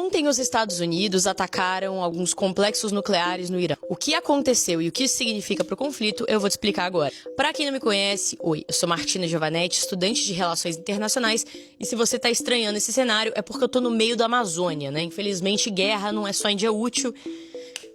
Ontem, os Estados Unidos atacaram alguns complexos nucleares no Irã. O que aconteceu e o que isso significa para o conflito, eu vou te explicar agora. Para quem não me conhece, oi, eu sou Martina Giovanetti, estudante de Relações Internacionais, e se você tá estranhando esse cenário, é porque eu tô no meio da Amazônia, né? Infelizmente, guerra não é só em dia útil,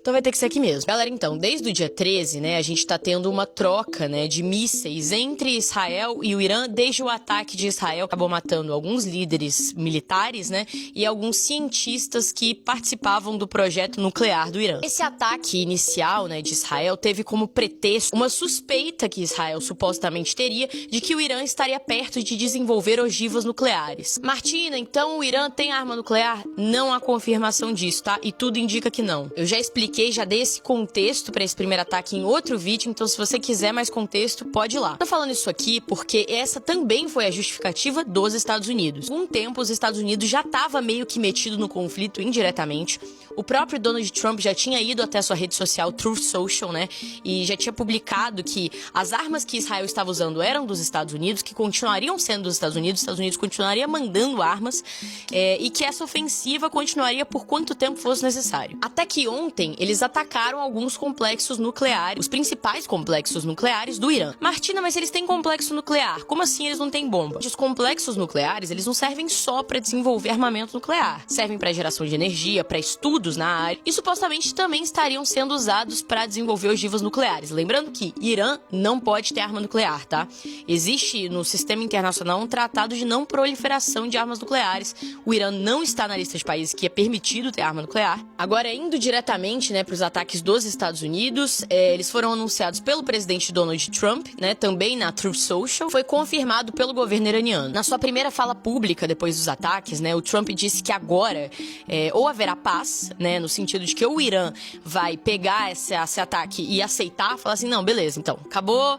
então vai ter que ser aqui mesmo. Galera, então, desde o dia 13, né, a gente tá tendo uma troca, né, de mísseis entre Israel e o Irã, desde o ataque de Israel. Acabou matando alguns líderes militares, né, e alguns cientistas que participavam do projeto nuclear do Irã. Esse ataque inicial, né, de Israel teve como pretexto uma suspeita que Israel supostamente teria de que o Irã estaria perto de desenvolver ogivas nucleares. Martina, então o Irã tem arma nuclear? Não há confirmação disso, tá? E tudo indica que não. Eu já expliquei, já dei esse contexto para esse primeiro ataque em outro vídeo, então se você quiser mais contexto, pode ir lá. Tô falando isso aqui porque essa também foi a justificativa dos Estados Unidos. Há um tempo, os Estados Unidos já estava meio que metido no conflito indiretamente. O próprio Donald Trump já tinha ido até sua rede social, Truth Social, né, e já tinha publicado que as armas que Israel estava usando eram dos Estados Unidos, que continuariam sendo dos Estados Unidos continuaria mandando armas, e que essa ofensiva continuaria por quanto tempo fosse necessário. Até que ontem, eles atacaram alguns complexos nucleares, os principais complexos nucleares do Irã. Martina, mas se eles têm complexo nuclear, como assim eles não têm bomba? Os complexos nucleares, eles não servem só para desenvolver armamento nuclear. Servem para geração de energia, para estudos na área, e supostamente também estariam sendo usados para desenvolver ogivas nucleares. Lembrando que Irã não pode ter arma nuclear, tá? Existe no sistema internacional um tratado de não proliferação de armas nucleares. O Irã não está na lista de países que é permitido ter arma nuclear. Agora, indo diretamente, né, para os ataques dos Estados Unidos, eles foram anunciados pelo presidente Donald Trump, né, também na Truth Social, foi confirmado pelo governo iraniano. Na sua primeira fala pública depois dos ataques, né, o Trump disse que agora ou haverá paz, né, no sentido de que o Irã vai pegar esse ataque e aceitar, falar assim, não, beleza, então, acabou,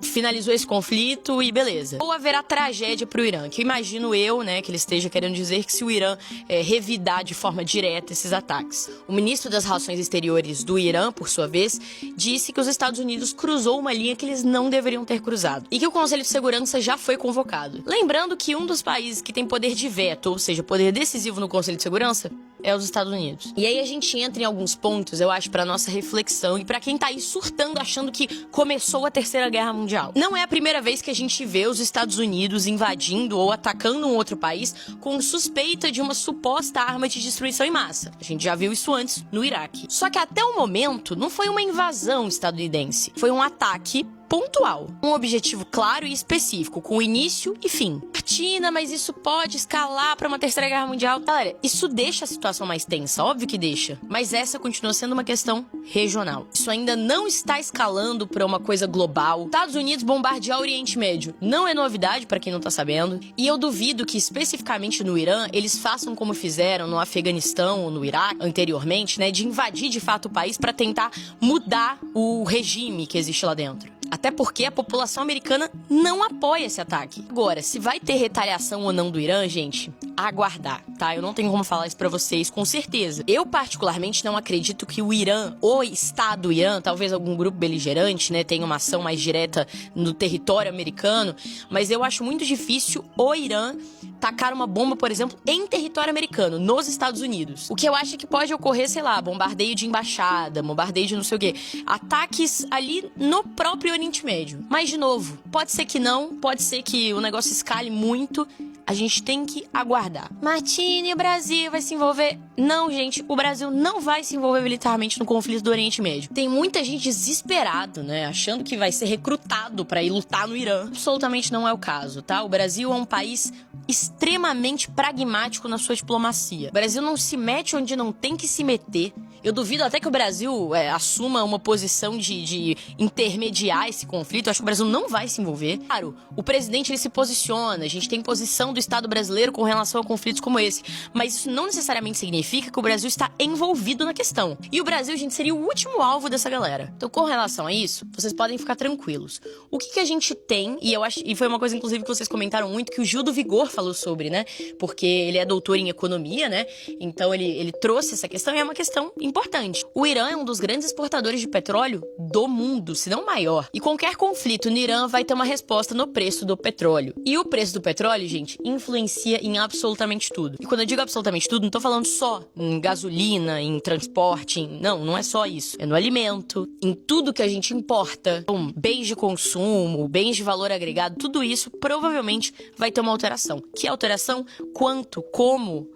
finalizou esse conflito e beleza. Ou haverá tragédia pro Irã, que eu imagino né, que ele esteja querendo dizer que se o Irã revidar de forma direta esses ataques. O ministro das Relações Exteriores do Irã, por sua vez, disse que os Estados Unidos cruzou uma linha que eles não deveriam ter cruzado e que o Conselho de Segurança já foi convocado. Lembrando que um dos países que tem poder de veto, ou seja, poder decisivo no Conselho de Segurança, é os Estados Unidos. E aí a gente entra em alguns pontos, eu acho, pra nossa reflexão e pra quem tá aí surtando, achando que começou a Terceira Guerra Mundial. Não é a primeira vez que a gente vê os Estados Unidos invadindo ou atacando um outro país com suspeita de uma suposta arma de destruição em massa. A gente já viu isso antes no Iraque. Só que até o momento não foi uma invasão estadunidense, foi um ataque pontual, um objetivo claro e específico, com início e fim. Martina, mas isso pode escalar para uma Terceira Guerra Mundial? Galera, isso deixa a situação mais tensa, óbvio que deixa, mas essa continua sendo uma questão regional. Isso ainda não está escalando para uma coisa global. Estados Unidos bombardear o Oriente Médio não é novidade para quem não tá sabendo, e eu duvido que especificamente no Irã eles façam como fizeram no Afeganistão ou no Iraque anteriormente, né, de invadir de fato o país para tentar mudar o regime que existe lá dentro. Até porque a população americana não apoia esse ataque. Agora, se vai ter retaliação ou não do Irã, gente, aguardar, tá? Eu não tenho como falar isso pra vocês com certeza. Eu, particularmente, não acredito que o Irã, o Estado Irã, talvez algum grupo beligerante, né, tenha uma ação mais direta no território americano, mas eu acho muito difícil o Irã tacar uma bomba, por exemplo, em território americano, nos Estados Unidos. O que eu acho que pode ocorrer, sei lá, bombardeio de embaixada, bombardeio de não sei o quê, ataques ali no próprio Oriente Médio. Mas, de novo, pode ser que não, pode ser que o negócio escale muito, a gente tem que aguardar. Martina, e o Brasil vai se envolver? Não, gente, o Brasil não vai se envolver militarmente no conflito do Oriente Médio. Tem muita gente desesperado, né, achando que vai ser recrutado pra ir lutar no Irã. Absolutamente não é o caso, tá? O Brasil é um país extremamente pragmático na sua diplomacia. O Brasil não se mete onde não tem que se meter. Eu duvido até que o Brasil assuma uma posição de intermediar esse conflito. Eu acho que o Brasil não vai se envolver. Claro, o presidente ele se posiciona, a gente tem posição do Estado brasileiro com relação a conflitos como esse. Mas isso não necessariamente significa que o Brasil está envolvido na questão. E o Brasil, gente, seria o último alvo dessa galera. Então, com relação a isso, vocês podem ficar tranquilos. O que a gente tem, e eu acho, e foi uma coisa, inclusive, que vocês comentaram muito, que o Gil do Vigor falou sobre, né? Porque ele é doutor em economia, né? Então, ele trouxe essa questão e é uma questão importante importante. O Irã é um dos grandes exportadores de petróleo do mundo, se não maior. E qualquer conflito no Irã vai ter uma resposta no preço do petróleo. E o preço do petróleo, gente, influencia em absolutamente tudo. E quando eu digo absolutamente tudo, não tô falando só em gasolina, em transporte, não é só isso. É no alimento, em tudo que a gente importa, então, bens de consumo, bens de valor agregado, tudo isso provavelmente vai ter uma alteração. Que alteração? Quanto? Como?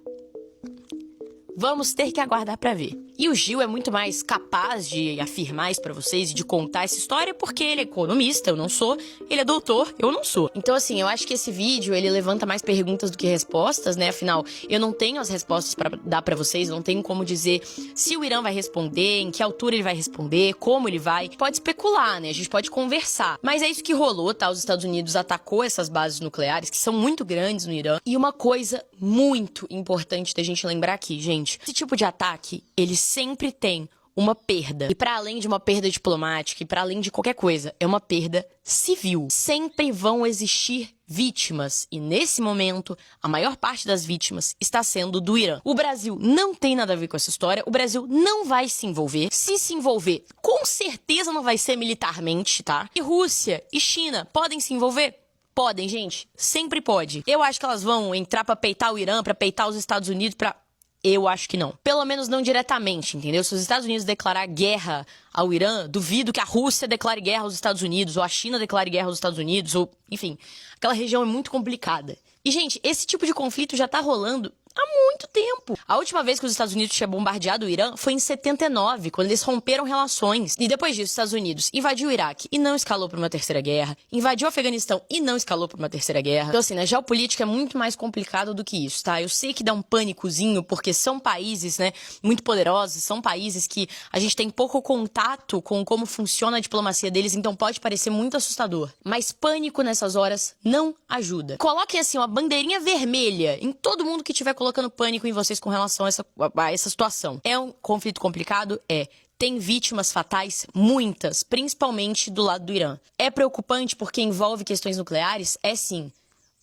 Vamos ter que aguardar pra ver. E o Gil é muito mais capaz de afirmar isso pra vocês e de contar essa história porque ele é economista, eu não sou. Ele é doutor, eu não sou. Então, assim, eu acho que esse vídeo, ele levanta mais perguntas do que respostas, né? Afinal, eu não tenho as respostas pra dar pra vocês, não tenho como dizer se o Irã vai responder, em que altura ele vai responder, como ele vai. Pode especular, né? A gente pode conversar. Mas é isso que rolou, tá? Os Estados Unidos atacou essas bases nucleares, que são muito grandes no Irã. E uma coisa muito importante da gente lembrar aqui, gente. Esse tipo de ataque, ele sempre tem uma perda. E para além de uma perda diplomática, e para além de qualquer coisa, é uma perda civil. Sempre vão existir vítimas. E nesse momento, a maior parte das vítimas está sendo do Irã. O Brasil não tem nada a ver com essa história. O Brasil não vai se envolver. Se envolver, com certeza não vai ser militarmente, tá? E Rússia e China podem se envolver? Podem, gente. Sempre pode. Eu acho que elas vão entrar pra peitar o Irã, pra peitar os Estados Unidos, pra... Eu acho que não. Pelo menos não diretamente, entendeu? Se os Estados Unidos declarar guerra ao Irã, duvido que a Rússia declare guerra aos Estados Unidos, ou a China declare guerra aos Estados Unidos, ou... Enfim, aquela região é muito complicada. E, gente, esse tipo de conflito já tá rolando há muito tempo. A última vez que os Estados Unidos tinham bombardeado o Irã foi em 79, quando eles romperam relações. E depois disso, os Estados Unidos invadiu o Iraque e não escalou para uma terceira guerra. Invadiu o Afeganistão e não escalou para uma terceira guerra. Então, assim, na geopolítica é muito mais complicado do que isso, tá? Eu sei que dá um pânicozinho, porque são países, né, muito poderosos, são países que a gente tem pouco contato com como funciona a diplomacia deles, então pode parecer muito assustador. Mas pânico nessas horas não ajuda. Coloquem, assim, uma bandeirinha vermelha em todo mundo que tiver colocando pânico em vocês com relação a essa situação. É um conflito complicado? É. Tem vítimas fatais? Muitas, principalmente do lado do Irã. É preocupante porque envolve questões nucleares? É sim.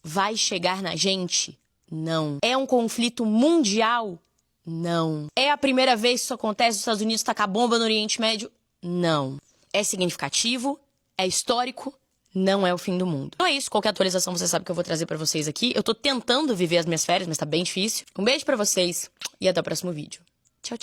Vai chegar na gente? Não. É um conflito mundial? Não. É a primeira vez que isso acontece? Os Estados Unidos tacam a bomba no Oriente Médio? Não. É significativo? É histórico? Não é o fim do mundo. Então é isso, qualquer atualização você sabe que eu vou trazer pra vocês aqui. Eu tô tentando viver as minhas férias, mas tá bem difícil. Um beijo pra vocês e até o próximo vídeo. Tchau, tchau.